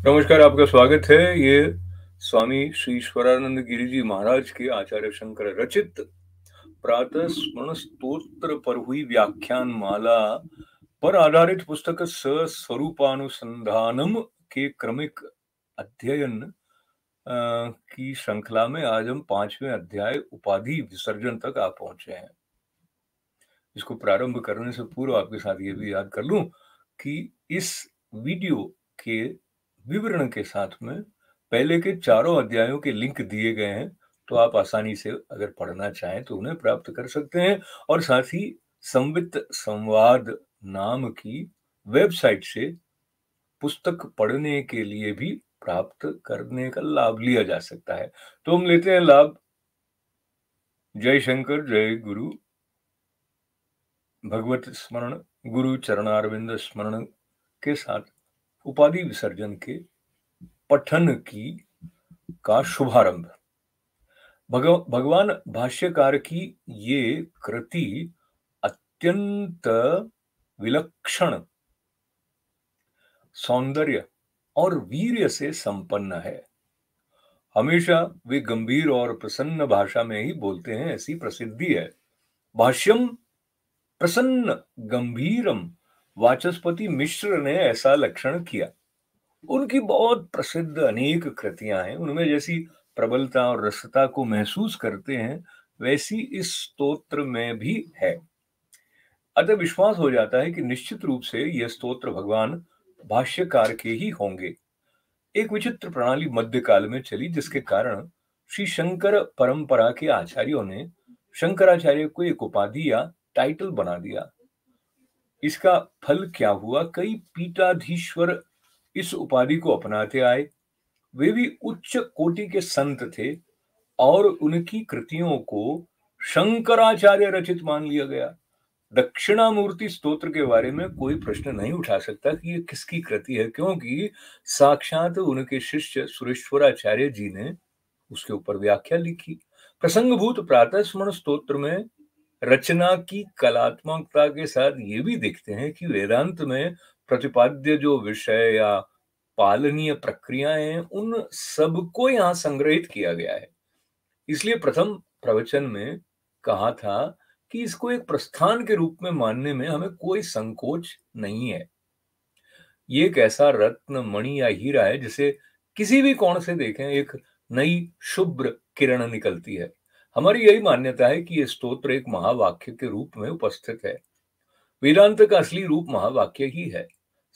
नमस्कार, आपका स्वागत है। ये स्वामी श्री ईश्वरानंद गिरि जी महाराज के आचार्य शंकर रचित प्रातः स्मरण स्तोत्र पर हुई व्याख्यान माला पर आधारित पुस्तक स्वरूपानुसंधानम के क्रमिक अध्ययन की श्रृंखला में आज हम 5वें अध्याय उपाधि विसर्जन तक आ पहुंचे हैं। इसको प्रारंभ करने से पूर्व आपके साथ ये भी याद कर लूं कि इस वीडियो के विवरण के साथ में पहले के 4 अध्यायों के लिंक दिए गए हैं, तो आप आसानी से अगर पढ़ना चाहें तो उन्हें प्राप्त कर सकते हैं। और साथ ही संवित संवाद नाम की वेबसाइट से पुस्तक पढ़ने के लिए भी प्राप्त करने का लाभ लिया जा सकता है। तो हम लेते हैं लाभ। जय शंकर, जय गुरु। भगवत स्मरण, गुरु चरणारविंद स्मरण के साथ उपाधि विसर्जन के पठन का शुभारंभ। भगवान भाष्यकार की ये कृति अत्यंत विलक्षण सौंदर्य और वीर्य से संपन्न है। हमेशा वे गंभीर और प्रसन्न भाषा में ही बोलते हैं, ऐसी प्रसिद्धि है। भाष्यम प्रसन्न गंभीरम, वाचस्पति मिश्र ने ऐसा लक्षण किया। उनकी बहुत प्रसिद्ध अनेक कृतियां हैं, उनमें जैसी प्रबलता और रसता को महसूस करते हैं वैसी इस स्तोत्र में भी है। अतः विश्वास हो जाता है कि निश्चित रूप से यह स्तोत्र भगवान भाष्यकार के ही होंगे। एक विचित्र प्रणाली मध्यकाल में चली, जिसके कारण श्री शंकर परंपरा के आचार्यों ने शंकराचार्य को एक उपाधि या टाइटल बना दिया। इसका फल क्या हुआ? कई पीठाधीश्वर इस उपाधि को अपनाते आए। वे भी उच्च कोटि के संत थे और उनकी कृतियों को शंकराचार्य रचित मान लिया गया। दक्षिणामूर्ति स्तोत्र के बारे में कोई प्रश्न नहीं उठा सकता कि ये किसकी कृति है, क्योंकि साक्षात उनके शिष्य सुरेश्वराचार्य जी ने उसके ऊपर व्याख्या लिखी। प्रसंगभूत प्रातः स्मरण स्तोत्र में रचना की कलात्मकता के साथ ये भी देखते हैं कि वेदांत में प्रतिपाद्य जो विषय या पालनीय प्रक्रियाएं हैं, उन सबको यहां संग्रहित किया गया है। इसलिए प्रथम प्रवचन में कहा था कि इसको एक प्रस्थान के रूप में मानने में हमें कोई संकोच नहीं है। ये एक ऐसा रत्न मणि या हीरा है जिसे किसी भी कोण से देखें एक नई शुभ्र किरण निकलती है। हमारी यही मान्यता है कि यह स्तोत्र एक महावाक्य के रूप में उपस्थित है। वेदांत का असली रूप महावाक्य ही है।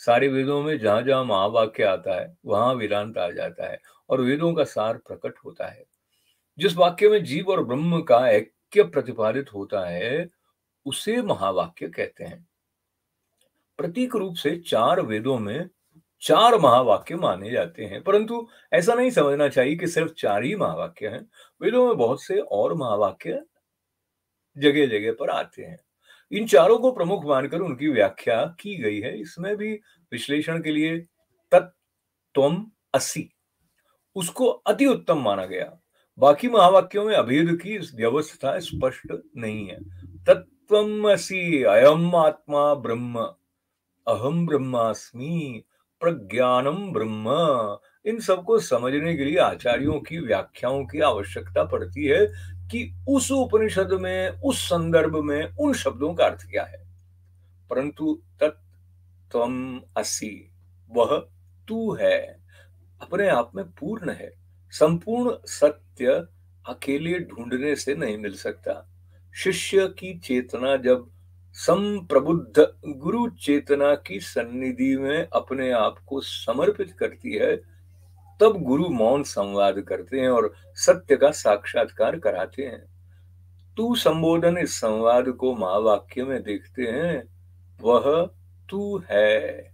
सारे वेदों में जहां जहां महावाक्य आता है वहां वेदांत आ जाता है और वेदों का सार प्रकट होता है। जिस वाक्य में जीव और ब्रह्म का ऐक्य प्रतिपादित होता है उसे महावाक्य कहते हैं। प्रतीक रूप से 4 वेदों में 4 महावाक्य माने जाते हैं, परंतु ऐसा नहीं समझना चाहिए कि सिर्फ 4 ही महावाक्य हैं। वेदों में बहुत से और महावाक्य जगह जगह पर आते हैं। इन चारों को प्रमुख मानकर उनकी व्याख्या की गई है। इसमें भी विश्लेषण के लिए तत्त्वम असि उसको अति उत्तम माना गया। बाकी महावाक्यों में अभेद की व्यवस्था स्पष्ट नहीं है। तत्त्वम असि, अयम आत्मा ब्रह्म, अहम ब्रह्मास्मि, प्रज्ञानम ब्रह्म, इन सबको समझने के लिए आचार्यों की व्याख्याओं की आवश्यकता पड़ती है कि उस उपनिषद में, उस संदर्भ में उन शब्दों का अर्थ क्या है। परंतु तत्त्वम असि, वह तू है, अपने आप में पूर्ण है। संपूर्ण सत्य अकेले ढूंढने से नहीं मिल सकता। शिष्य की चेतना जब संप्रबुद्ध गुरु चेतना की सन्निधि में अपने आप को समर्पित करती है, तब गुरु मौन संवाद करते हैं और सत्य का साक्षात्कार कराते हैं। तू संबोधन इस संवाद को महावाक्य में देखते हैं, वह तू है।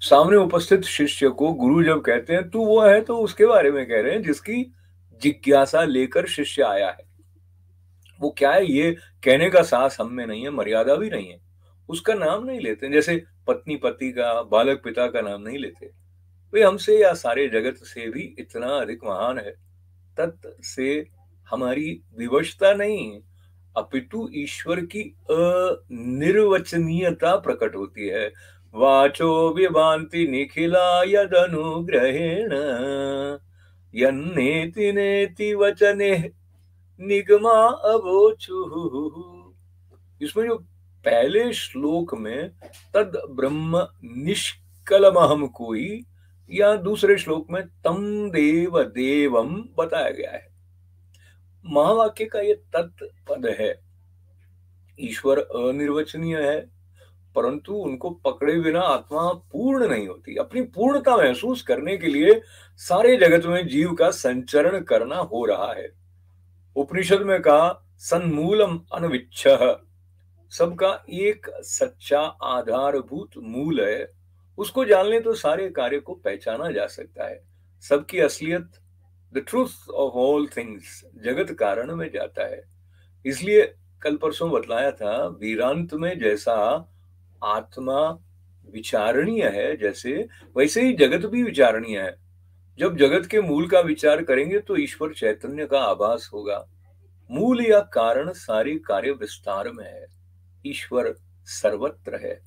सामने उपस्थित शिष्य को गुरु जब कहते हैं तू वो है, तो उसके बारे में कह रहे हैं जिसकी जिज्ञासा लेकर शिष्य आया है। वो क्या है ये कहने का साहस हम में नहीं है, मर्यादा भी नहीं है। उसका नाम नहीं लेते, जैसे पत्नी पति का, बालक पिता का नाम नहीं लेते। वे हमसे या सारे जगत से भी इतना अधिक महान है। तत् से हमारी विवशता नहीं, अपितु ईश्वर की अनिर्वचनीयता प्रकट होती है। वाचो विभान्ति निखिला यदनुग्रहेण यन्नेति नेति वचने निगमा अवोचुः। इसमें जो पहले श्लोक में तद ब्रह्म निष्कलमहम कोई, या दूसरे श्लोक में तम देव देवम बताया गया है। महावाक्य का ये तत् पद है। ईश्वर अनिर्वचनीय है, परंतु उनको पकड़े बिना आत्मा पूर्ण नहीं होती। अपनी पूर्णता महसूस करने के लिए सारे जगत में जीव का संचरण करना हो रहा है। उपनिषद में कहा सन्मूलम अनविच्छः, सबका एक सच्चा आधारभूत मूल है। उसको जान ले तो सारे कार्य को पहचाना जा सकता है। सबकी असलियत, the truth of all things, जगत कारण में जाता है। इसलिए कल परसों बतलाया था, वीरांत में जैसा आत्मा विचारणीय है, जैसे वैसे ही जगत भी विचारणीय है। जब जगत के मूल का विचार करेंगे तो ईश्वर चैतन्य का आभास होगा। मूल या कारण सारे कार्य विस्तार में है। ईश्वर सर्वत्र है।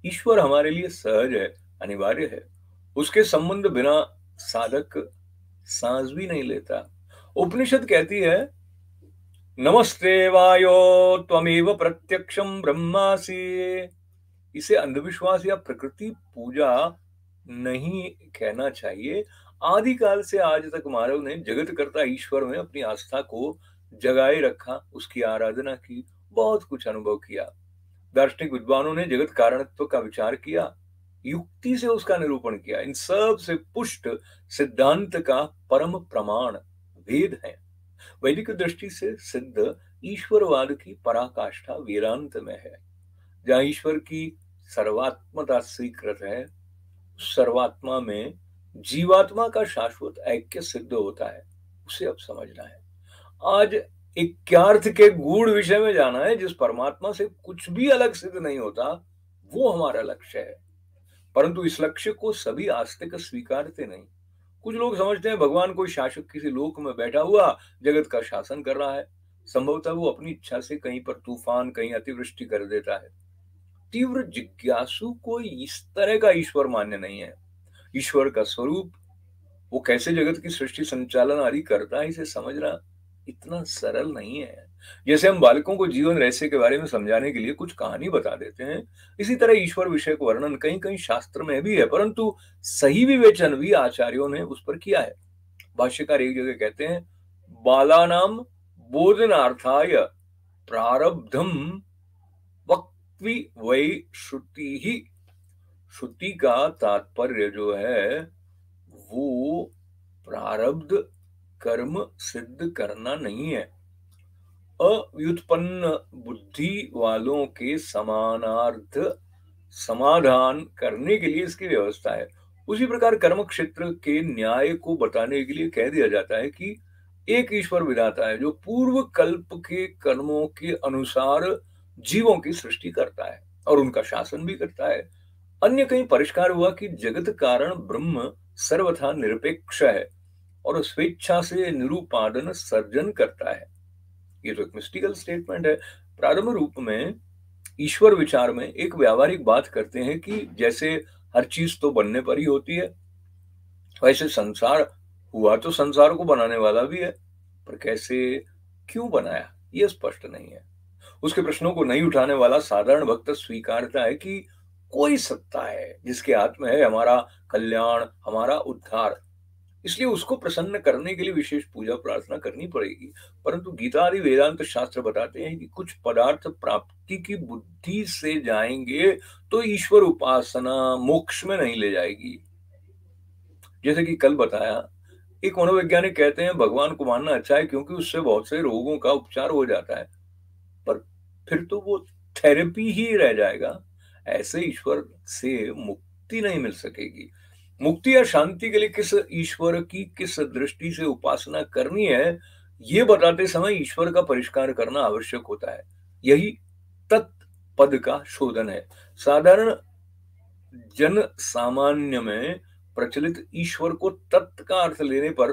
ईश्वर हमारे लिए सहज है, अनिवार्य है। उसके संबंध बिना साधक सांस भी नहीं लेता। उपनिषद कहती है नमस्ते वायो त्वमेव प्रत्यक्षम ब्रह्मासि। इसे अंधविश्वास या प्रकृति पूजा नहीं कहना चाहिए। आदिकाल से आज तक मानव ने जगत कर्ता ईश्वर में अपनी आस्था को जगाए रखा, उसकी आराधना की, बहुत कुछ अनुभव किया। दार्शनिक विद्वानों ने जगत कारणत्व का विचार किया, युक्ति से उसका निरूपण किया। इन सब से पुष्ट सिद्धांत का परम प्रमाण वेद है। वैदिक दृष्टि से सिद्ध ईश्वरवाद की पराकाष्ठा वेदांत में है। जहां ईश्वर की सर्वात्मता स्वीकृत है, सर्वात्मा में जीवात्मा का शाश्वत ऐक्य सिद्ध होता है। उसे अब समझना है। आज इक्यार्थ के गूढ़ विषय में जाना है। जिस परमात्मा से कुछ भी अलग सिद्ध नहीं होता, वो हमारा लक्ष्य है। परंतु इस लक्ष्य को सभी आस्तिक स्वीकारते नहीं। कुछ लोग समझते हैं भगवान कोई शासक किसी लोक में बैठा हुआ जगत का शासन कर रहा है। संभवतः वो अपनी इच्छा से कहीं पर तूफान, कहीं अतिवृष्टि कर देता है। तीव्र जिज्ञासु को इस तरह का ईश्वर मान्य नहीं है। ईश्वर का स्वरूप, वो कैसे जगत की सृष्टि संचालन आदि करता है, इसे समझना इतना सरल नहीं है। जैसे हम बालकों को जीवन रहस्य के बारे में समझाने के लिए कुछ कहानी बता देते हैं, इसी तरह ईश्वर विषय का वर्णन कहीं कहीं शास्त्र में भी है, परंतु सही विवेचन भी आचार्यों ने उस पर किया है। भाष्यकार एक जगह कहते हैं बालानाम बोधनार्थाय प्रारब्धम वक्त्वि वै श्रुति ही। श्रुति का तात्पर्य जो है वो प्रारब्ध कर्म सिद्ध करना नहीं है। अव्युत्पन्न बुद्धि वालों के समानार्थ समाधान करने के लिए इसकी व्यवस्था है। उसी प्रकार कर्म क्षेत्र के न्याय को बताने के लिए कह दिया जाता है कि एक ईश्वर विधाता है जो पूर्व कल्प के कर्मों के अनुसार जीवों की सृष्टि करता है और उनका शासन भी करता है। अन्य कहीं परिष्कार हुआ कि जगत कारण ब्रह्म सर्वथा निरपेक्ष है और स्वेच्छा से निरूपादन सर्जन करता है। ये तो एक मिस्टिकल स्टेटमेंट है। प्रारंभ रूप में ईश्वर विचार में एक व्यावहारिक बात करते हैं कि जैसे हर चीज तो बनने पर ही होती है, वैसे संसार हुआ तो संसार को बनाने वाला भी है, पर कैसे, क्यों बनाया, ये स्पष्ट नहीं है। उसके प्रश्नों को नहीं उठाने वाला साधारण भक्त स्वीकारता है कि कोई सत्ता है जिसके हाथ में है हमारा कल्याण, हमारा उद्धार। इसलिए उसको प्रसन्न करने के लिए विशेष पूजा प्रार्थना करनी पड़ेगी। परंतु गीता आदि वेदांत शास्त्र बताते हैं कि कुछ पदार्थ प्राप्ति की बुद्धि से जाएंगे तो ईश्वर उपासना मोक्ष में नहीं ले जाएगी। जैसे कि कल बताया, एक मनोवैज्ञानिक कहते हैं भगवान को मानना अच्छा है क्योंकि उससे बहुत से रोगों का उपचार हो जाता है, पर फिर तो वो थेरेपी ही रह जाएगा। ऐसे ईश्वर से मुक्ति नहीं मिल सकेगी। मुक्ति या शांति के लिए किस ईश्वर की किस दृष्टि से उपासना करनी है, ये बताते समय ईश्वर का परिष्कार करना आवश्यक होता है। यही तत्पद का शोधन है। साधारण जन सामान्य में प्रचलित ईश्वर को तत्व का अर्थ लेने पर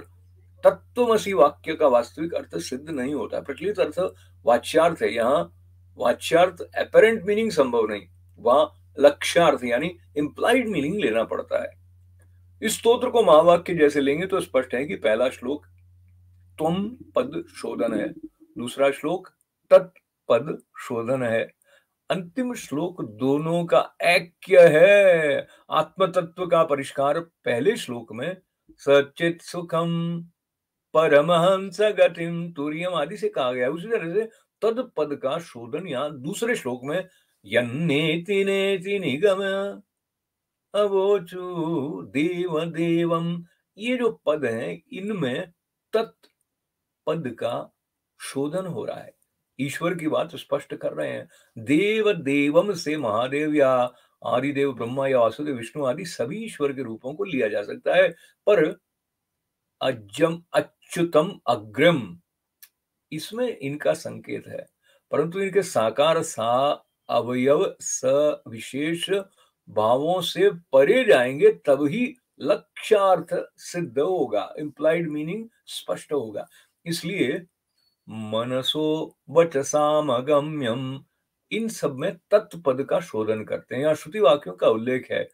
तत्वमसि वाक्य का वास्तविक अर्थ सिद्ध नहीं होता। प्रचलित अर्थ वाच्यार्थ है। यहाँ वाच्यार्थ एपरेंट मीनिंग संभव नहीं, वहां लक्ष्यार्थ यानी इंप्लाइड मीनिंग लेना पड़ता है। इस स्तोत्र को महावाक्य जैसे लेंगे तो स्पष्ट है कि पहला श्लोक त्वम पद शोधन है, दूसरा श्लोक तत्पद शोधन है, अंतिम श्लोक दोनों का ऐक्य है। आत्म तत्व का परिष्कार पहले श्लोक में सचित सुखम परमहंस गतिम तुर्यम आदि से कहा गया, उसी तरह से तद पद का शोधन यहाँ दूसरे श्लोक में यन्नेति नेति निगम अवोचु देव देवम, ये जो पद हैं इनमें तत् पद का शोधन हो रहा है, ईश्वर की बात स्पष्ट कर रहे हैं। देव देवम से महादेव या आदिदेव ब्रह्मा या वासुदेव विष्णु आदि सभी ईश्वर के रूपों को लिया जा सकता है, पर अजम अच्युतम अग्रम इसमें इनका संकेत है, परंतु इनके साकार सा अवयव स विशेष भावों से परे जाएंगे तब ही लक्ष्यार्थ सिद्ध होगा, इंप्लाइड मीनिंग स्पष्ट होगा। इसलिए मनसो वचसाम अगम्यम, इन सब में तत्पद का शोधन करते हैं। यहाँ श्रुति वाक्यों का उल्लेख है,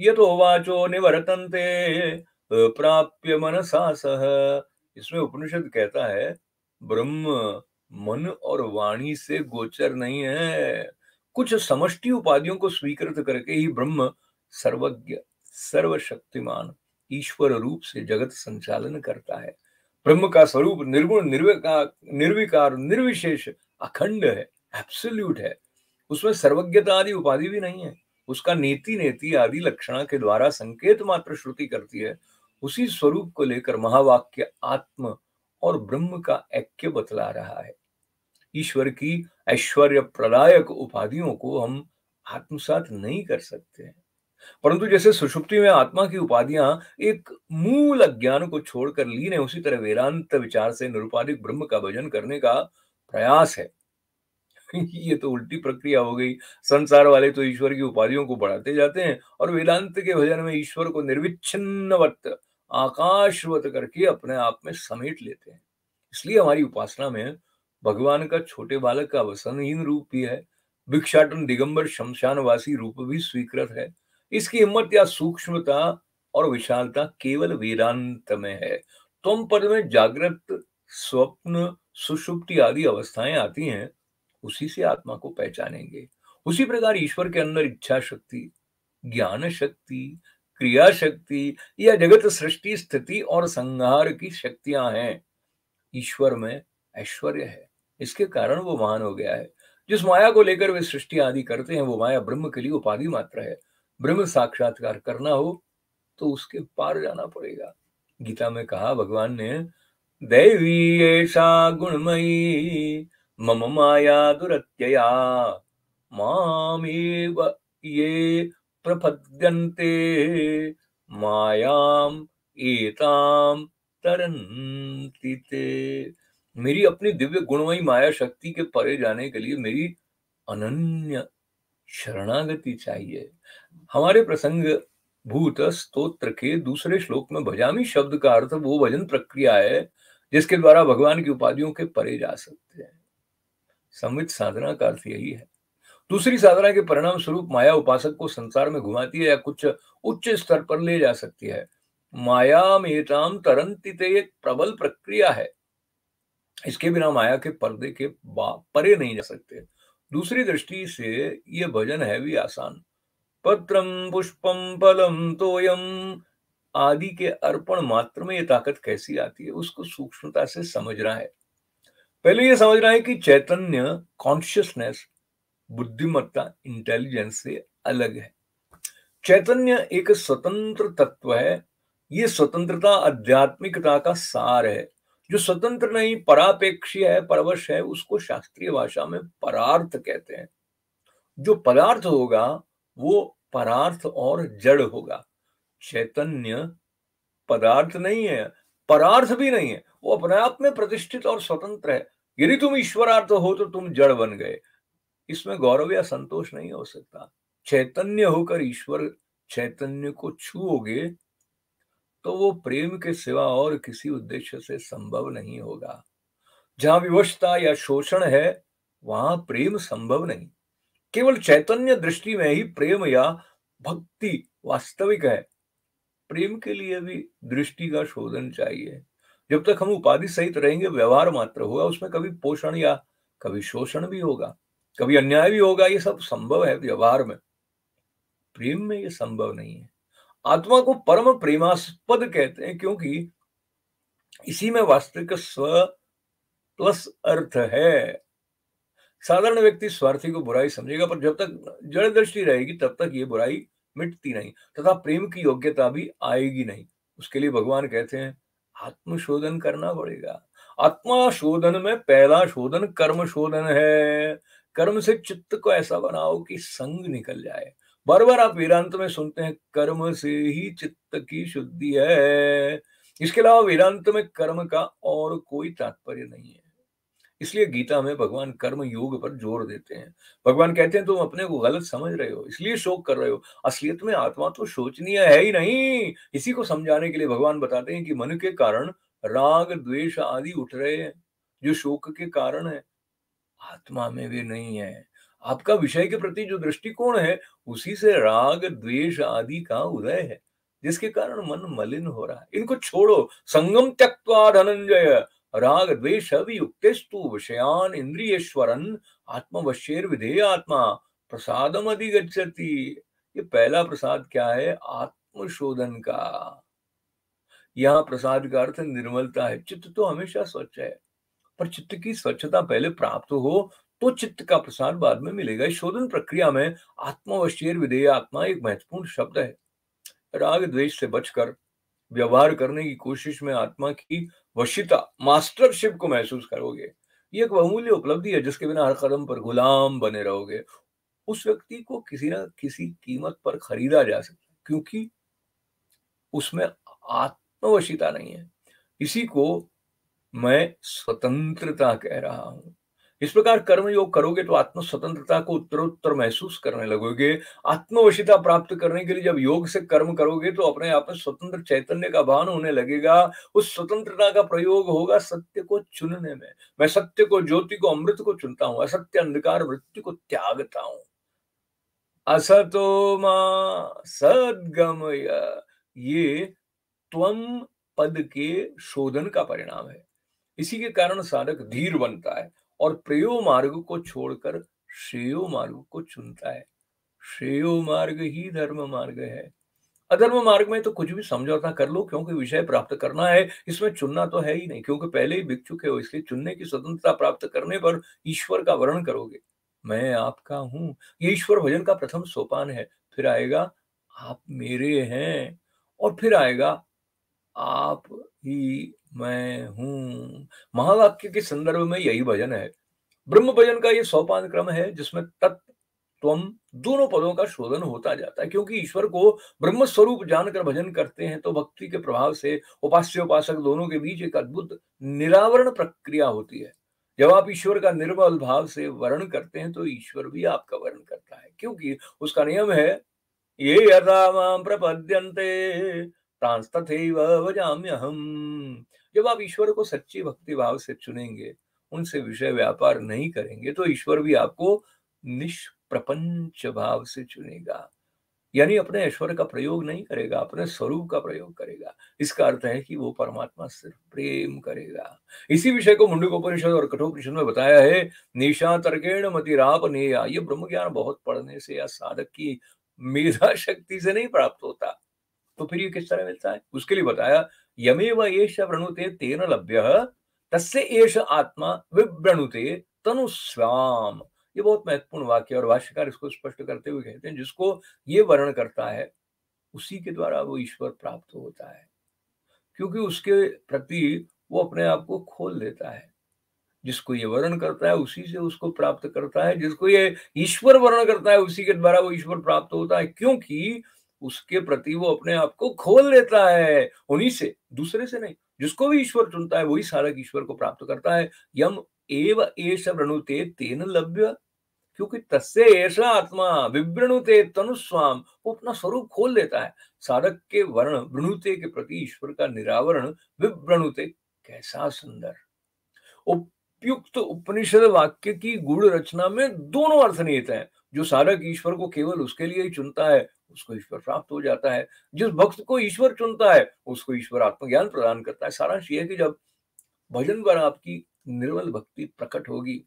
यतो वाचो निवर्तन्ते प्राप्य मनसा सह, इसमें उपनिषद कहता है ब्रह्म मन और वाणी से गोचर नहीं है, कुछ समष्टि उपाधियों को स्वीकृत करके ही ब्रह्म सर्वज्ञ सर्वशक्तिमान ईश्वर रूप से जगत संचालन करता है। ब्रह्म का स्वरूप निर्गुण निर्विकार निर्विशेष अखंड है, एब्सोल्यूट है, उसमें सर्वज्ञता आदि उपाधि भी नहीं है, उसका नेति नेति आदि लक्षणा के द्वारा संकेत मात्र श्रुति करती है। उसी स्वरूप को लेकर महावाक्य आत्म और ब्रह्म का ऐक्य बतला रहा है। ईश्वर की ऐश्वर्य प्रदायक उपाधियों को हम आत्मसात नहीं कर सकते हैं, परंतु जैसे सुषुप्ति में आत्मा की उपाधियां एक मूल अज्ञान को छोड़कर लीन है, उसी तरह वेदांत विचार से निरुपाधिक ब्रह्म का भजन करने का प्रयास है। ये तो उल्टी प्रक्रिया हो गई, संसार वाले तो ईश्वर की उपाधियों को बढ़ाते जाते हैं और वेदांत के भजन में ईश्वर को निर्विच्छिन्नवत आकाशवत करके अपने आप में समेट लेते हैं। इसलिए हमारी उपासना में भगवान का छोटे बालक का वसनहीन रूप भी है, भिक्षाटन दिगंबर शमशानवासी रूप भी स्वीकृत है। इसकी हिम्मत या सूक्ष्मता और विशालता केवल वेदांत में है। त्वम पद में जागृत स्वप्न सुषुप्ति आदि अवस्थाएं आती हैं, उसी से आत्मा को पहचानेंगे। उसी प्रकार ईश्वर के अंदर इच्छा शक्ति, ज्ञान शक्ति, क्रिया शक्ति या जगत सृष्टि स्थिति और संहार की शक्तियां हैं। ईश्वर में ऐश्वर्य है, इसके कारण वो महान हो गया है। जिस माया को लेकर वे सृष्टि आदि करते हैं वो माया ब्रह्म के लिए उपाधि मात्र है। ब्रह्म साक्षात्कार करना हो तो उसके पार जाना पड़ेगा। गीता में कहा भगवान ने, दैवी एषा गुणमयी मम माया दुरत्यया मामेव ये प्रपद्यन्ते मायाम एताम तरन्ति ते। मेरी अपनी दिव्य गुणमयी माया शक्ति के परे जाने के लिए मेरी अनन्य शरणागति चाहिए। हमारे प्रसंग भूत स्तोत्र के दूसरे श्लोक में भजामी शब्द का अर्थ वो भजन प्रक्रिया है जिसके द्वारा भगवान की उपाधियों के परे जा सकते हैं। संवित साधना का अर्थ यही है। दूसरी साधना के परिणाम स्वरूप माया उपासक को संसार में घुमाती है या कुछ उच्च स्तर पर ले जा सकती है। माया मेताम तरंति ते एक प्रबल प्रक्रिया है, इसके बिना माया के पर्दे के परे नहीं जा सकते। दूसरी दृष्टि से यह भजन है भी आसान। पत्रम पुष्पम फलम तोयम आदि के अर्पण मात्र में ये ताकत कैसी आती है, उसको सूक्ष्मता से समझना है। पहले ये समझना है कि चैतन्य कॉन्शियसनेस बुद्धिमत्ता इंटेलिजेंस से अलग है। चैतन्य एक स्वतंत्र तत्व है। ये स्वतंत्रता आध्यात्मिकता का सार है। जो स्वतंत्र नहीं परापेक्षी है, परवश है, उसको शास्त्रीय भाषा में परार्थ कहते हैं। जो पदार्थ होगा वो परार्थ और जड़ होगा। चैतन्य पदार्थ नहीं है, परार्थ भी नहीं है, वो अपने आप में प्रतिष्ठित और स्वतंत्र है। यदि तुम ईश्वरार्थ हो तो तुम जड़ बन गए, इसमें गौरव या संतोष नहीं हो सकता। चैतन्य होकर ईश्वर चैतन्य को छूओगे तो वो प्रेम के सिवा और किसी उद्देश्य से संभव नहीं होगा। जहां विवशता या शोषण है वहां प्रेम संभव नहीं। केवल चैतन्य दृष्टि में ही प्रेम या भक्ति वास्तविक है। प्रेम के लिए भी दृष्टि का शोधन चाहिए। जब तक हम उपाधि सहित रहेंगे, व्यवहार मात्र होगा, उसमें कभी पोषण या कभी शोषण भी होगा, कभी अन्याय भी होगा। ये सब संभव है व्यवहार में, प्रेम में ये संभव नहीं है। आत्मा को परम प्रेमास्पद कहते हैं, क्योंकि इसी में वास्तविक स्व प्लस अर्थ है। साधारण व्यक्ति स्वार्थी को बुराई समझेगा, पर जब तक जड़ दृष्टि रहेगी तब तक ये बुराई मिटती नहीं, तथा प्रेम की योग्यता भी आएगी नहीं। उसके लिए भगवान कहते हैं आत्मशोधन करना पड़ेगा। आत्मा शोधन में पहला शोधन कर्म शोधन है। कर्म से चित्त को ऐसा बनाओ कि संग निकल जाए। बार बार आप वेदांत में सुनते हैं कर्म से ही चित्त की शुद्धि है। इसके अलावा वेदांत में कर्म का और कोई तात्पर्य नहीं है। इसलिए गीता में भगवान कर्म योग पर जोर देते हैं। भगवान कहते हैं तुम अपने को गलत समझ रहे हो, इसलिए शोक कर रहे हो। असलियत में आत्मा तो शोचनीय है ही नहीं। इसी को समझाने के लिए भगवान बताते हैं कि मन के कारण राग द्वेष आदि उठ रहे हैं, जो शोक के कारण है। आत्मा में वे नहीं है। आपका विषय के प्रति जो दृष्टिकोण है, उसी से राग द्वेष आदि का उदय है, जिसके कारण मन मलिन हो रहा है। इनको छोड़ो। संगम त्यक्त्वा धनंजय राग द्वेष वियुक्तेस्तु विषयान इंद्रियेश्वरन आत्मवश्येर विधेय आत्मा प्रसादम अधिगच्छति। ये पहला प्रसाद क्या है? आत्मशोधन का। यहाँ प्रसाद का अर्थ निर्मलता है। चित्त तो हमेशा स्वच्छ है, पर चित्त की स्वच्छता पहले प्राप्त हो तो चित्त का प्रसाद बाद में मिलेगा। इस शोधन प्रक्रिया में आत्मवश्येर विधेय आत्मा एक महत्वपूर्ण शब्द है। राग द्वेष से बचकर व्यवहार करने की कोशिश में आत्मा की वशीता, मास्टरशिप को महसूस करोगे। ये एक बहुमूल्य उपलब्धि है, जिसके बिना हर कदम पर गुलाम बने रहोगे। उस व्यक्ति को किसी न किसी कीमत पर खरीदा जा सकता है, क्योंकि उसमें आत्मवशीता नहीं है। इसी को मैं स्वतंत्रता कह रहा हूं। इस प्रकार कर्म योग करोगे तो आत्म स्वतंत्रता को उत्तरोत्तर महसूस करने लगोगे। आत्मवशीता प्राप्त करने के लिए जब योग से कर्म करोगे तो अपने आप में स्वतंत्र चैतन्य का भान होने लगेगा। उस स्वतंत्रता का प्रयोग होगा सत्य को चुनने में। मैं सत्य को, ज्योति को, अमृत को चुनता हूं, असत्य अंधकार वृत्ति को त्यागता हूं। असतो मा सद्गमय, ये त्वम पद के शोधन का परिणाम है। इसी के कारण साधक धीर बनता है और प्रेयो मार्ग को छोड़कर श्रेयो मार्ग को चुनता है। श्रेयो मार्ग ही धर्म मार्ग है। अधर्म मार्ग में तो कुछ भी समझौता कर लो, क्योंकि विषय प्राप्त करना है, इसमें चुनना तो है ही नहीं, क्योंकि पहले ही बिक चुके हो। इसलिए चुनने की स्वतंत्रता प्राप्त करने पर ईश्वर का वर्ण करोगे। मैं आपका हूं, ये ईश्वर भजन का प्रथम सोपान है। फिर आएगा आप मेरे हैं, और फिर आएगा आप ही मैं हूं। महावाक्य के संदर्भ में यही भजन है। ब्रह्म भजन का ये सोपान क्रम है, जिसमें तत् त्वम दोनों पदों का शोधन होता जाता है। क्योंकि ईश्वर को ब्रह्म स्वरूप जानकर भजन करते हैं तो भक्ति के प्रभाव से उपास्य उपासक दोनों के बीच एक अद्भुत निरावरण प्रक्रिया होती है। जब आप ईश्वर का निर्मल भाव से वर्ण करते हैं तो ईश्वर भी आपका वर्ण करता है, क्योंकि उसका नियम है ये यथा मां प्रपद्यन्ते तांस्तथैव भजाम्यहम्। जब आप ईश्वर को सच्ची भक्ति भाव से चुनेंगे, उनसे विषय व्यापार नहीं करेंगे, तो ईश्वर भी आपको निष्प्रपंच भाव से चुनेगा। यानी अपने ऐश्वर्य का प्रयोग नहीं करेगा, अपने स्वरूप का प्रयोग करेगा। इसका अर्थ है कि वो परमात्मा सिर्फ प्रेम करेगा। इसी विषय को मुंडकोपनिषद और कठोपनिषद में बताया है। निशा तर्केण मतिरापनेया। ये ब्रह्म ज्ञान बहुत पढ़ने से या साधक की मेधा शक्ति से नहीं प्राप्त होता। तो फिर ये किस तरह मिलता है? उसके लिए बताया यमेव एष वृणुते तेन लभ्यः तस्य एष आत्मा विवृणुते तनुस्वाम। ये बहुत महत्वपूर्ण वाक्य है और भाष्यकार इसको स्पष्ट करते हुए कहते हैं जिसको ये वर्ण करता है उसी के द्वारा वो ईश्वर प्राप्त होता है, क्योंकि उसके प्रति वो अपने आप को खोल देता है। जिसको ये वर्ण करता है उसी से उसको प्राप्त करता है। जिसको ये ईश्वर वर्ण करता है उसी के द्वारा वो ईश्वर प्राप्त होता है, क्योंकि उसके प्रति वो अपने आप को खोल देता है, उन्हीं से, दूसरे से नहीं। जिसको भी ईश्वर चुनता है वही साधक ईश्वर को प्राप्त करता है। यम एव एष वृणुते तेन लभ्य, क्योंकि तस्य ऐसा आत्मा विवृणुते तनुस्वाम, वो अपना स्वरूप खोल देता है। साधक के वर्ण वृणुते के प्रति ईश्वर का निरावरण विवृणुते, कैसा सुंदर। उपयुक्त उपनिषद वाक्य की गूढ़ रचना में दोनों अर्थ निहित हैं। जो साधक ईश्वर को केवल उसके लिए ही चुनता है, उसको ईश्वर प्राप्त हो जाता है। जिस भक्त को ईश्वर चुनता है, उसको ईश्वर आत्मज्ञान प्रदान करता है। सारांश ये है कि जब भजन पर आपकी निर्मल भक्ति प्रकट होगी,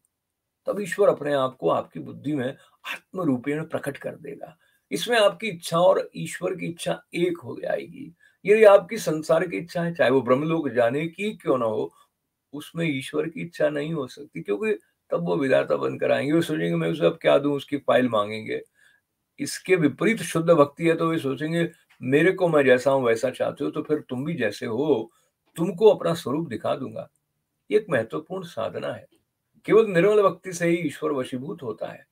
तब ईश्वर अपने आप को आपकी बुद्धि में आत्म रूपेण प्रकट कर देगा। इसमें आपकी इच्छा और ईश्वर की इच्छा एक हो जाएगी। यदि आपकी संसार की इच्छा है, चाहे वो ब्रह्मलोक जाने की क्यों ना हो, उसमें ईश्वर की इच्छा नहीं हो सकती, क्योंकि तब वो विधाता बनकर आएंगे। वो सोचेंगे मैं उसे अब क्या दूं, उसकी फाइल मांगेंगे। इसके विपरीत शुद्ध भक्ति है तो वे सोचेंगे मेरे को मैं जैसा हूं वैसा चाहते हो तो फिर तुम भी जैसे हो, तुमको अपना स्वरूप दिखा दूंगा। ये एक महत्वपूर्ण साधना है। केवल निर्मल भक्ति से ही ईश्वर वशीभूत होता है।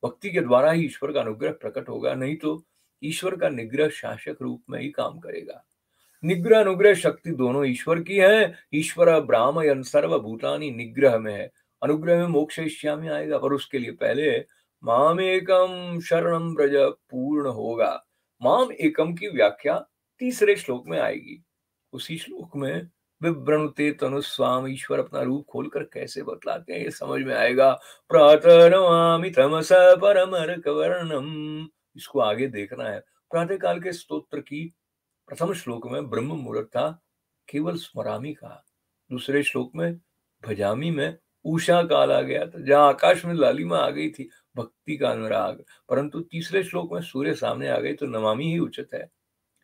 भक्ति के द्वारा ही ईश्वर का अनुग्रह प्रकट होगा, नहीं तो ईश्वर का निग्रह शासक रूप में ही काम करेगा। निग्रह अनुग्रह शक्ति दोनों ईश्वर की है। ईश्वर ब्राह्मयन सर्वभूतानि निग्रह में है। अनुग्रह में मोक्षयिष्यामि आएगा, पर उसके लिए पहले मामेकम शरणम ब्रज पूर्ण होगा। माम एकम की व्याख्या तीसरे श्लोक में आएगी। उसी श्लोक में विवृणुते तनुस्वाम, ईश्वर अपना रूप खोलकर कैसे बतलाते हैं ये समझ में आएगा। प्रातः नमामि तमसा परमर्कवर्णम, इसको आगे देखना है। प्रातः काल के स्तोत्र की प्रथम श्लोक में ब्रह्म मुहूर्त था, केवल स्मरामी कहा। दूसरे श्लोक में भजामी में उषा काल आ गया था, जहां आकाश में लालिमा आ गई थी, भक्ति का अनुराग। परंतु तीसरे श्लोक में सूर्य सामने आ गई तो नमामि ही उचित है।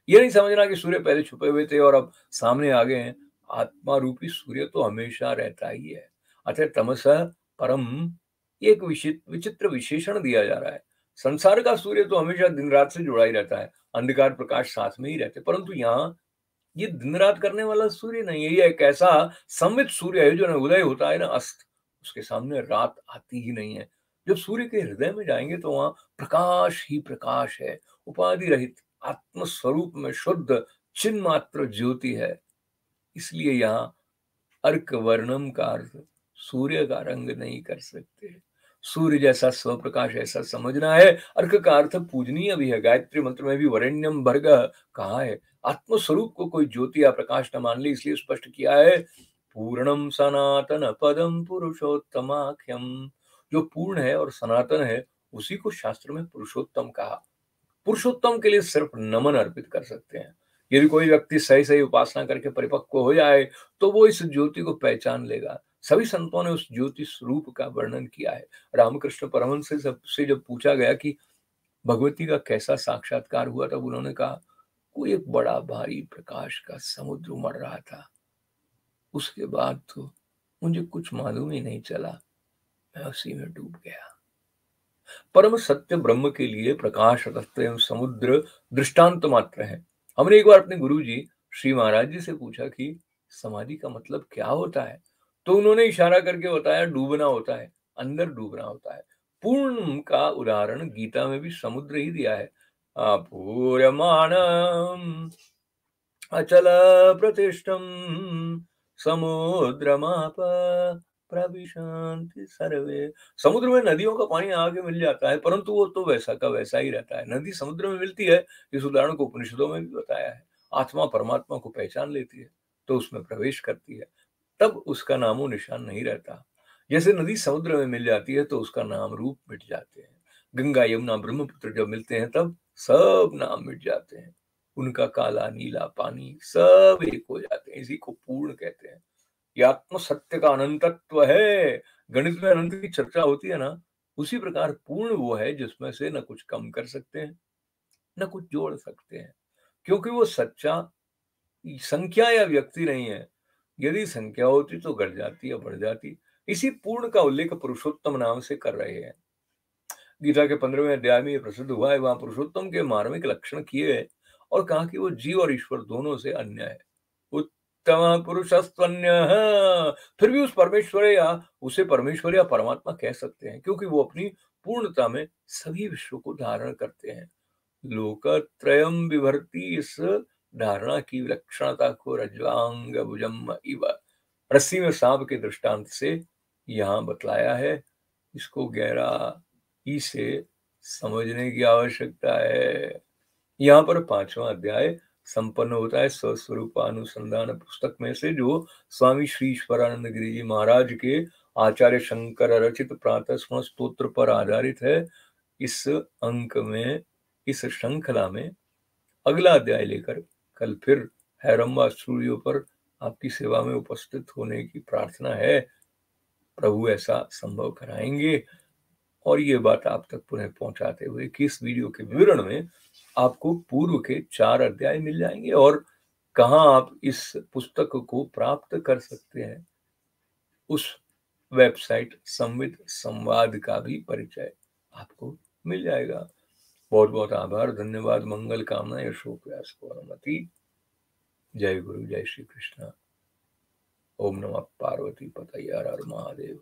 ये नहीं समझना कि सूर्य पहले छुपे हुए थे और अब सामने आ गए हैं। आत्मा रूपी सूर्य तो हमेशा रहता ही है। अतः तमसः परम, ये एक विचित्र विशेषण दिया जा रहा है। संसार का सूर्य तो हमेशा दिन रात से जुड़ा ही रहता है, अंधकार प्रकाश साथ में ही रहते, परंतु यहाँ ये दिन रात करने वाला सूर्य नहीं है। ये एक ऐसा संवित सूर्य है जो न उदय होता है न अस्त, उसके सामने रात आती ही नहीं है। जब सूर्य के हृदय में जाएंगे तो वहां प्रकाश ही प्रकाश है, उपाधि रहित आत्म स्वरूप में शुद्ध चिन्मात्र ज्योति है। इसलिए यहाँ अर्क वर्णम का अर्थ सूर्य का रंग नहीं कर सकते। सूर्य जैसा स्वप्रकाश ऐसा समझना है। अर्क का अर्थ पूजनीय भी है। गायत्री मंत्र में भी वरेण्यम भर्ग कहा है। आत्म स्वरूप को कोई ज्योति या प्रकाश न मान ले, इसलिए स्पष्ट किया है पूर्णम सनातन पदम पुरुषोत्तमाख्यम। जो पूर्ण है और सनातन है, उसी को शास्त्र में पुरुषोत्तम कहा। पुरुषोत्तम के लिए सिर्फ नमन अर्पित कर सकते हैं। यदि कोई व्यक्ति सही सही उपासना करके परिपक्व हो जाए तो वो इस ज्योति को पहचान लेगा। सभी संतों ने उस ज्योति स्वरूप का वर्णन किया है। रामकृष्ण परमहंस से जब पूछा गया कि भगवती का कैसा साक्षात्कार हुआ, तब उन्होंने कहा कोई एक बड़ा भारी प्रकाश का समुद्र उमड़ रहा था। उसके बाद तो मुझे कुछ मालूम ही नहीं चला, मैं उसी में डूब गया। परम सत्य ब्रह्म के लिए प्रकाश तत्व एवं समुद्र दृष्टांत मात्र है। हमने एक बार अपने गुरु जी श्री महाराज जी से पूछा कि समाधि का मतलब क्या होता है, तो उन्होंने इशारा करके बताया डूबना होता है, अंदर डूबना होता है। पूर्ण का उदाहरण गीता में भी समुद्र ही दिया है। अपूर्यमाणम अचल प्रतिष्ठम समुद्रमाप प्रविशन्ति सर्वे। समुद्र में नदियों का पानी आगे मिल जाता है, परंतु वो तो वैसा का वैसा ही रहता है। नदी समुद्र में मिलती है, इस उदाहरण को उपनिषदों में भी बताया है। आत्मा परमात्मा को पहचान लेती है तो उसमें प्रवेश करती है, तब उसका नामो निशान नहीं रहता। जैसे नदी समुद्र में मिल जाती है तो उसका नाम रूप मिट जाते हैं। गंगा यमुना ब्रह्मपुत्र जब मिलते हैं तब सब नाम मिट जाते हैं। उनका काला नीला पानी सब एक हो जाते हैं। इसी को पूर्ण कहते हैं। ये आत्म सत्य का अनंतत्व है। गणित में अनंत की चर्चा होती है ना, उसी प्रकार पूर्ण वो है जिसमें से न कुछ कम कर सकते हैं न कुछ जोड़ सकते हैं, क्योंकि वो सच्चा संख्या या व्यक्ति नहीं है। यदि संख्या होती तो घट जाती या बढ़ जाती। इसी पूर्ण का उल्लेख पुरुषोत्तम नाम से कर रहे हैं। गीता के 15वें अध्याय में ये प्रसिद्ध हुआ है। वहां पुरुषोत्तम के मार्मिक लक्षण किए हैं और कहा कि वो जीव और ईश्वर दोनों से अन्य है। उत्तम पुरुषस्त्वन्य, फिर भी उस परमेश्वर या उसे परमेश्वर या परमात्मा कह सकते हैं, क्योंकि वो अपनी पूर्णता में सभी विश्व को धारण करते हैं। लोकत्रयम विभर्ति, इस धारणा की विलक्षणता को रज्वांग भुजम इव, रस्सी में सांप के दृष्टांत से यहाँ बतलाया है। इसको गहरा ही से समझने की आवश्यकता है। यहाँ पर 5वां अध्याय संपन्न होता है स्वस्वरूपानुसंधान पुस्तक में से, जो स्वामी श्री ईश्वरानंद गिरि जी महाराज के आचार्य शंकर रचित प्रातः स्मरण स्तोत्र पर आधारित है। इस अंक में, इस श्रृंखला में अगला अध्याय लेकर कल फिर हैरम्बा स्टूडियो पर आपकी सेवा में उपस्थित होने की प्रार्थना है। प्रभु ऐसा संभव कराएंगे। और ये बात आप तक पुनः पहुंचाते हुए कि इस वीडियो के विवरण में आपको पूर्व के 4 अध्याय मिल जाएंगे और कहाँ आप इस पुस्तक को प्राप्त कर सकते हैं, उस वेबसाइट संवित संवाद का भी परिचय आपको मिल जाएगा। बहुत बहुत आभार, धन्यवाद, मंगल कामना, अशोक व्यास को अनुमति। जय गुरु, जय श्री कृष्ण। ओम नमः पार्वती पतये हर हर महादेव।